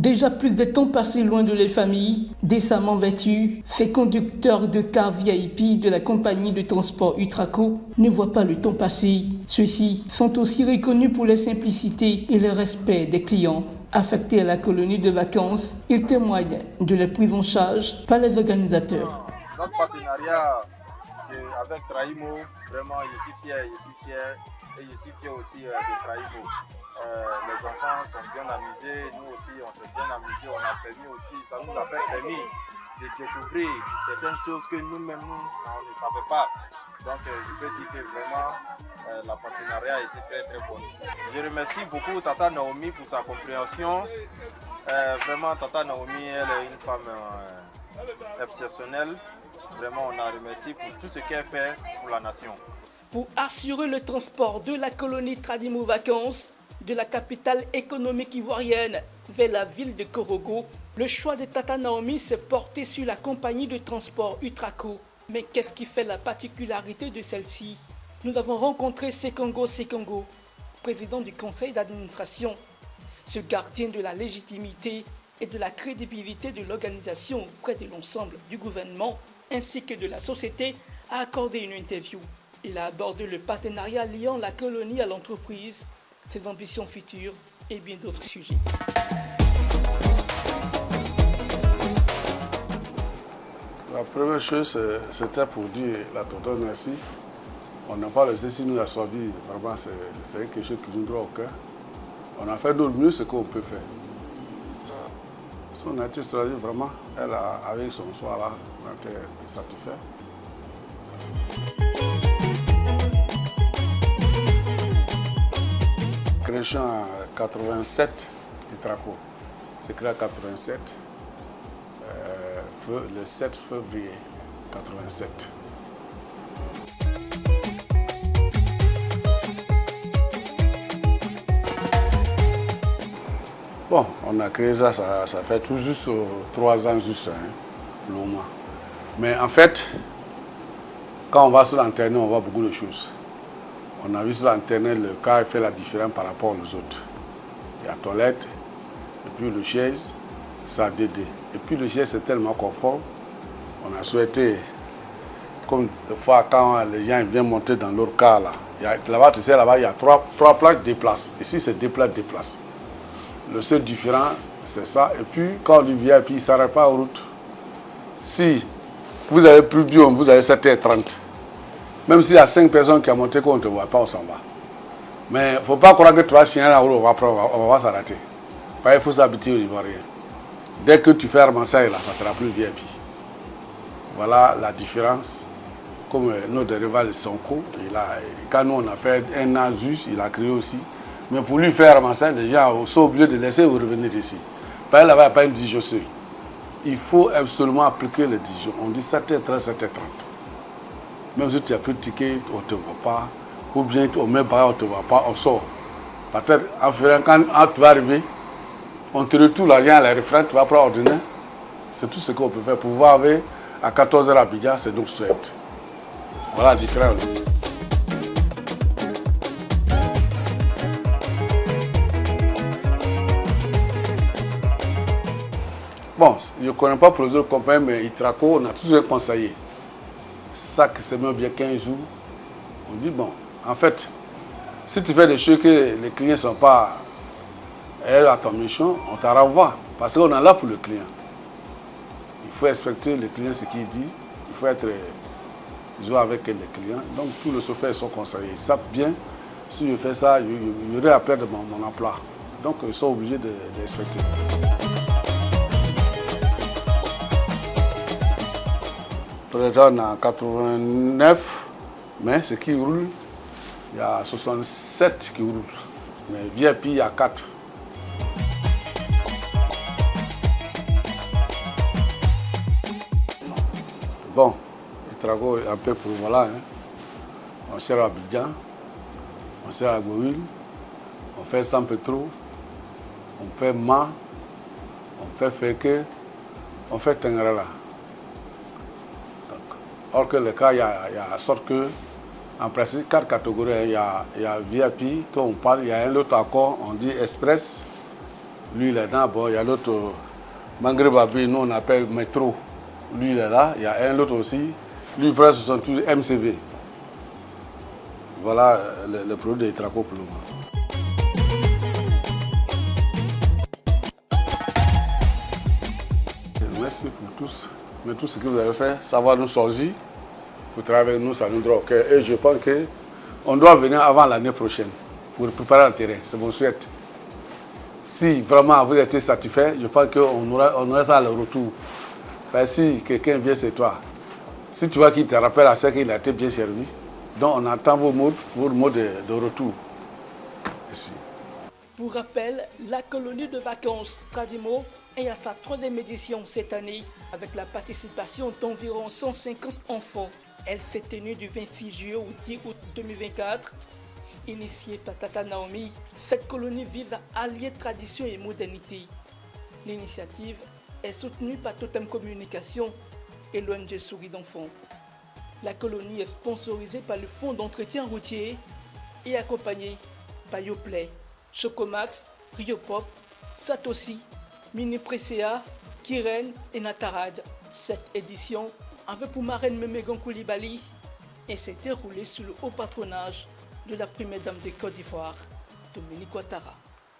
Déjà plus de temps passé loin de les familles, décemment vêtus, ces conducteurs de cars VIP de la compagnie de transport Utraco ne voient pas le temps passer. Ceux-ci sont aussi reconnus pour leur simplicité et le respect des clients. Affectés à la colonie de vacances, ils témoignent de leur prise en charge par les organisateurs. Notre partenariat avec Traimo, vraiment je suis fier et je suis fier aussi de Traimo. Les enfants sont bien amusés, nous aussi on s'est bien amusés, on a permis aussi, ça nous a permis de découvrir certaines choses que nous-mêmes on ne savait pas. Donc je peux dire que vraiment la partenariat a été très très bon. Je remercie beaucoup Tata Naomi pour sa compréhension. Vraiment Tata Naomi, elle est une femme exceptionnelle. Vraiment on la remercie pour tout ce qu'elle fait pour la nation. Pour assurer le transport de la colonie Traimo Vacances, de la capitale économique ivoirienne vers la ville de Korogo, le choix de Tata Naomi s'est porté sur la compagnie de transport Utraco. Mais qu'est-ce qui fait la particularité de celle-ci? Nous avons rencontré Sekongo Sekongo, président du conseil d'administration. Ce gardien de la légitimité et de la crédibilité de l'organisation auprès de l'ensemble du gouvernement ainsi que de la société a accordé une interview. Il a abordé le partenariat liant la colonie à l'entreprise, ses ambitions futures et bien d'autres sujets. La première chose, c'était pour dire la tonton merci. On n'a pas laissé si nous a sorti, vraiment c'est quelque chose qui nous doit au cœur. On a fait notre mieux ce qu'on peut faire. Son artiste choisi vraiment, elle a, avec son soir là, on a été satisfait. Création en 87, Utraco. C'est créé en 87, le 7 février 87. Bon, on a créé ça fait tout juste 3 ans, juste, le mois. Mais en fait, quand on va sur l'internet, on voit beaucoup de choses. On a vu sur l'internet le cas fait la différence par rapport aux autres. Il y a toilette, et puis le chaise, ça a dédé. Et puis le chaise c'est tellement confort. On a souhaité, comme des fois quand les gens viennent monter dans leur car là-bas, tu sais, là-bas il y a 3 places, 2 places. Ici c'est 2 places, 2 places. Le seul différent, c'est ça. Et puis quand on vient, puis il ne s'arrête pas en route. Si vous avez plus bien, vous avez 7h30. Même s'il y a 5 personnes qui ont monté, qu'on ne te voit pas, on s'en va. Mais il ne faut pas croire que tu vas signer la route, on va s'arrêter. Il faut s'habituer aux Ivoiriens. Dès que tu fais ramasser là, ça sera plus VIP. Voilà la différence. Comme notre rival Sonko, quand nous on a fait un an juste, il a créé aussi. Mais pour lui faire ramasser, les gens sont obligés de laisser vous revenir ici. Là-bas, il n'y a pas une Dijon seuil. Il faut absolument appliquer le Dijon. On dit 7h30, 7h30. Même si tu n'as plus de ticket, on ne te voit pas. Ou bien on met bras, on ne te voit pas, on sort. Peut-être quand tu vas arriver, on te retourne l'argent à la refrain, tu vas prendre ordinaire. C'est tout ce qu'on peut faire. Pour pouvoir arriver à 14h à Abidjan, c'est notre souhait. Voilà la différence. Bon, je ne connais pas pour les autres compagnies, mais Utraco, on a tous un conseiller. Ça qui se met bien 15 jours, on dit bon, en fait, si tu fais des choses que les clients ne sont pas à ton mission, on te renvoie. Parce qu'on est là pour le client. Il faut respecter le client, ce qu'il dit. Il faut être jouer avec les clients. Donc tous les chauffeurs sont conseillés. Ils savent bien, si je fais ça, il y aurait à perdre mon emploi. Donc ils sont obligés de respecter. Présent en 89, mais ce qui roule, il y a 67 qui roulent. Mais VIP, il y a 4. Bon, Utraco un peu pour voilà. On sert à Abidjan, on sert à Gouil, on fait San Petro, on fait Ma, on fait Feke, on fait Tengrela. Or que le cas, il y a sorte que, en principe, 4 catégories. Il y a VIP, quand on parle, il y a un autre encore, on dit Express, Lui, il est là. Bon, il y a l'autre, Mangre Babi, nous on appelle Métro. Lui, il est là. Il y a un autre aussi. Lui, presque, ce sont tous MCV. Voilà le produit des Traco pour le moment. Merci pour tous. Mais tout ce que vous avez fait, ça va nous sortir. Pour travailler avec nous, ça nous doit au cœur. Et je pense qu'on doit venir avant l'année prochaine pour préparer le terrain. C'est mon souhait. Si vraiment vous êtes satisfait, je pense qu'on aura ça à le retour. Parce que si quelqu'un vient chez toi, si tu vois qu'il te rappelle à ce qu'il a été bien servi, donc on attend vos mots de retour. Merci. Pour rappel, la colonie de vacances Tradimo est à sa 3e édition cette année, avec la participation d'environ 150 enfants. Elle s'est tenue du 26 juillet au 10 août 2024. Initiée par Tata Naomi, cette colonie vise à allier tradition et modernité. L'initiative est soutenue par Totem Communication et l'ONG Souris d'enfants. La colonie est sponsorisée par le Fonds d'entretien routier et accompagnée par Yoplay, Chocomax, Riopop, Satoshi, Mini Presea, Kiren et Natarad. Cette édition avait pour marraine Memegan Koulibaly et s'est déroulée sous le haut patronage de la première dame de Côte d'Ivoire, Dominique Ouattara.